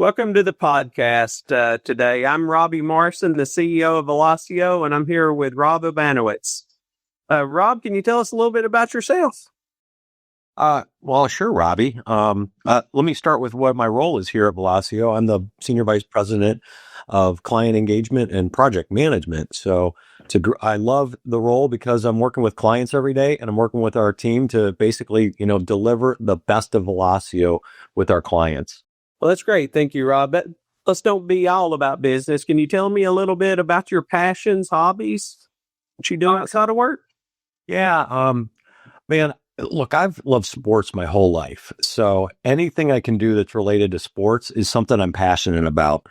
Welcome to the podcast today. I'm Robbie Morrison, the CEO of Velosio, and I'm here with Rob Urbanowicz. Rob, can you tell us a little bit about yourself? Well, sure, Robbie. Let me start with what my role is here at Velosio. I'm the Senior Vice President of Client Engagement and Project Management. So I love the role because I'm working with clients every day and I'm working with our team to basically, deliver the best of Velosio with our clients. Well, that's great. Thank you, Rob. But let's don't be all about business. Can you tell me a little bit about your passions, hobbies, what you do outside of work? Yeah, man, look, I've loved sports my whole life. So anything I can do that's related to sports is something I'm passionate about.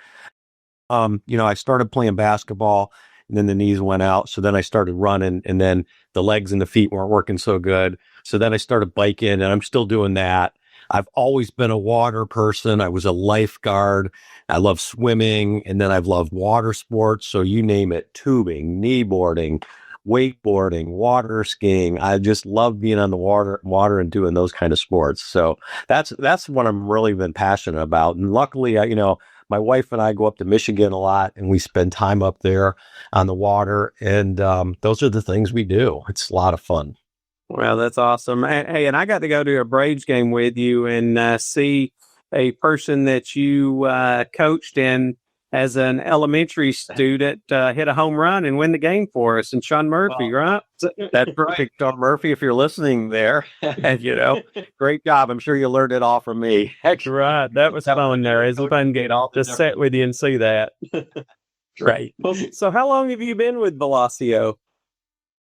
I started playing basketball and then the knees went out. So then I started running and then the legs and the feet weren't working so good. So then I started biking and I'm still doing that. I've always been a water person. I was a lifeguard. I love swimming. And then I've loved water sports. So you name it, tubing, kneeboarding, wakeboarding, water skiing. I just love being on the water and doing those kind of sports. So that's what I'm really been passionate about. And luckily, my wife and I go up to Michigan a lot and we spend time up there on the water. And those are the things we do. It's a lot of fun. Well, that's awesome. Hey, and I got to go to a Braves game with you and see a person that you coached in as an elementary student hit a home run and win the game for us. And Sean Murphy, right? That's right. Sean Murphy, if you're listening there, and great job. I'm sure you learned it all from me. That's right. That was fun there. It's a fun game. I'll just sit with you and see that. Great. So how long have you been with Velosio?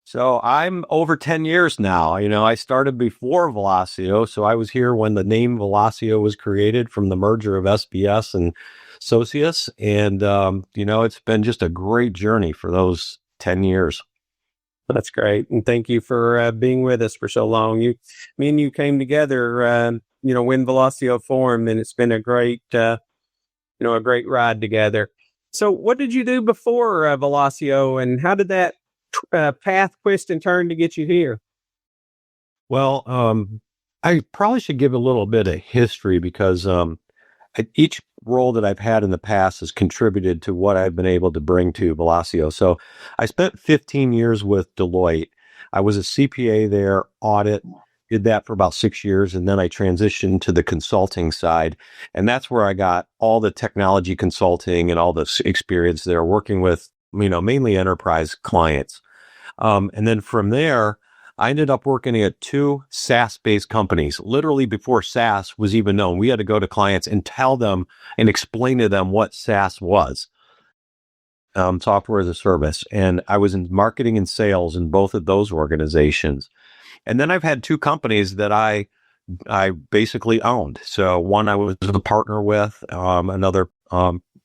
So I'm over 10 years now. I started before Velosio. So I was here when the name Velosio was created from the merger of SBS and Socius. And, it's been just a great journey for those 10 years. That's great. And thank you for being with us for so long. Me and you came together, when Velosio formed, and it's been a great ride together. So what did you do before Velosio, and how did that path twist and turn to get you here? Well, I probably should give a little bit of history because each role that I've had in the past has contributed to what I've been able to bring to Velosio. So I spent 15 years with Deloitte. I was a CPA there, audit, did that for about 6 years, and then I transitioned to the consulting side. And that's where I got all the technology consulting and all the experience there, working with, mainly enterprise clients. And then from there, I ended up working at 2 SaaS-based companies. Literally before SaaS was even known, we had to go to clients and tell them and explain to them what SaaS was, software as a service. And I was in marketing and sales in both of those organizations. And then I've had 2 companies that I basically owned. So one I was a partner with,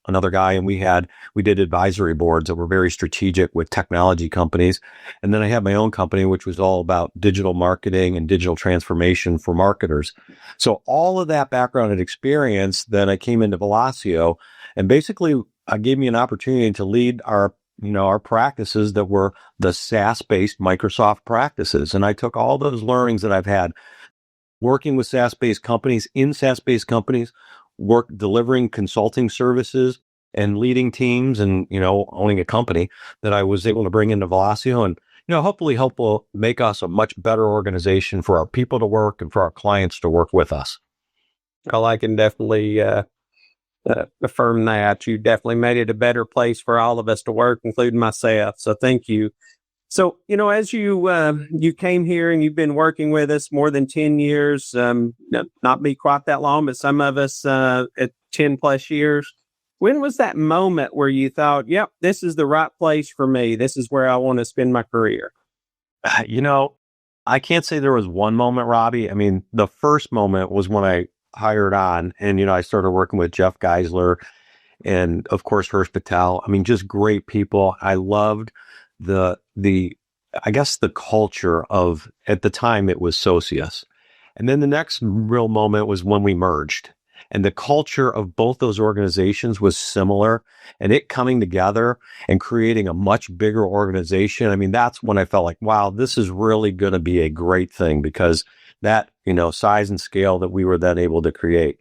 another guy, and we did advisory boards that were very strategic with technology companies. And then I had my own company, which was all about digital marketing and digital transformation for marketers. So all of that background and experience, then I came into Velosio, and basically gave me an opportunity to lead our practices that were the SaaS-based Microsoft practices. And I took all those learnings that I've had working with SaaS-based companies, delivering consulting services and leading teams and, owning a company that I was able to bring into Velosio and, hopefully will make us a much better organization for our people to work and for our clients to work with us. Well, I can definitely affirm that. You definitely made it a better place for all of us to work, including myself. So thank you. So, as you came here and you've been working with us more than 10 years, not be quite that long, but some of us at 10 plus years. When was that moment where you thought, yep, this is the right place for me? This is where I want to spend my career? I can't say there was one moment, Robbie. I mean, the first moment was when I hired on and, I started working with Jeff Geisler and, of course, Hirsch Patel. I mean, just great people. I loved the culture of, at the time, it was Socius. And then the next real moment was when we merged. And the culture of both those organizations was similar, and it coming together and creating a much bigger organization. I mean, that's when I felt like, wow, this is really going to be a great thing because that, size and scale that we were then able to create.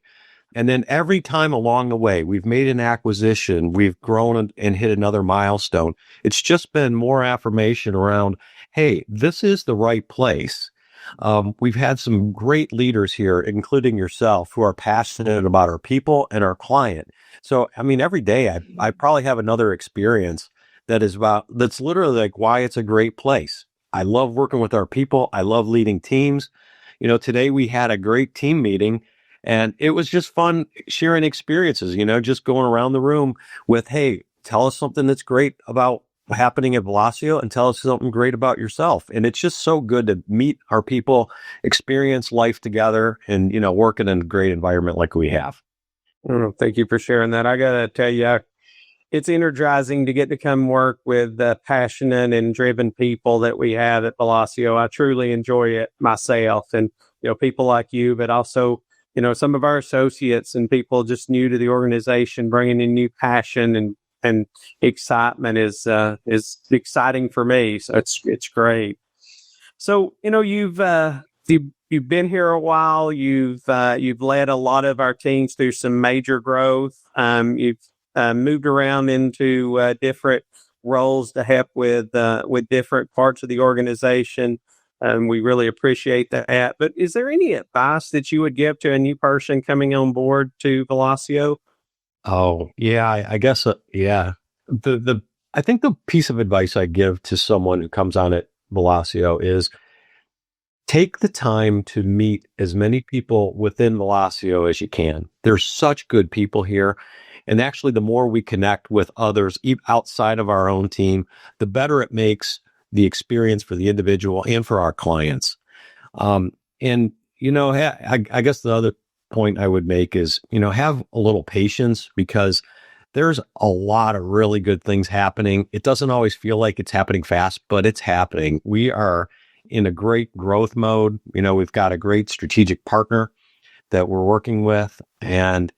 And then every time along the way, we've made an acquisition, we've grown and hit another milestone. It's just been more affirmation around, hey, this is the right place. We've had some great leaders here, including yourself, who are passionate about our people and our client. So, I mean, every day I probably have another experience that's literally like why it's a great place. I love working with our people. I love leading teams. Today we had a great team meeting and it was just fun sharing experiences, just going around the room with, hey, tell us something that's great about happening at Velosio and tell us something great about yourself. And it's just so good to meet our people, experience life together and, work in a great environment like we have. Thank you for sharing that. I got to tell you, it's energizing to get to come work with passionate and driven people that we have at Velosio. I truly enjoy it myself and, people like you, but also, some of our associates and people just new to the organization, bringing in new passion and excitement is exciting for me. So it's great. So, you've been here a while. You've led a lot of our teams through some major growth. You've moved around into different roles to help with different parts of the organization. We really appreciate that. But is there any advice that you would give to a new person coming on board to Velosio? Oh, yeah, I guess, yeah. I think the piece of advice I give to someone who comes on at Velosio is take the time to meet as many people within Velosio as you can. There's such good people here. And actually, the more we connect with others outside of our own team, the better it makes the experience for the individual and for our clients. I guess the other point I would make is, have a little patience because there's a lot of really good things happening. It doesn't always feel like it's happening fast, but it's happening. We are in a great growth mode. We've got a great strategic partner that we're working with. And,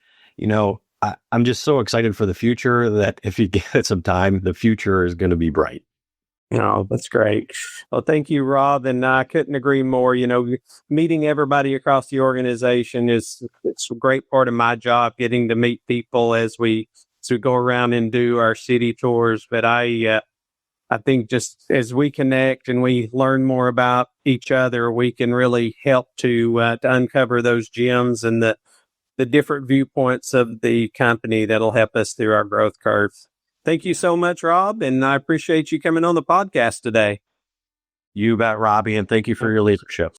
I'm just so excited for the future that if you give it some time, the future is going to be bright. Oh, that's great. Well, thank you, Rob. And I couldn't agree more. Meeting everybody across the organization it's a great part of my job, getting to meet people as we go around and do our city tours. But I think just as we connect and we learn more about each other, we can really help to uncover those gems and the different viewpoints of the company that'll help us through our growth curve. Thank you so much, Rob, and I appreciate you coming on the podcast today. You bet, Robbie, and thank you for your leadership.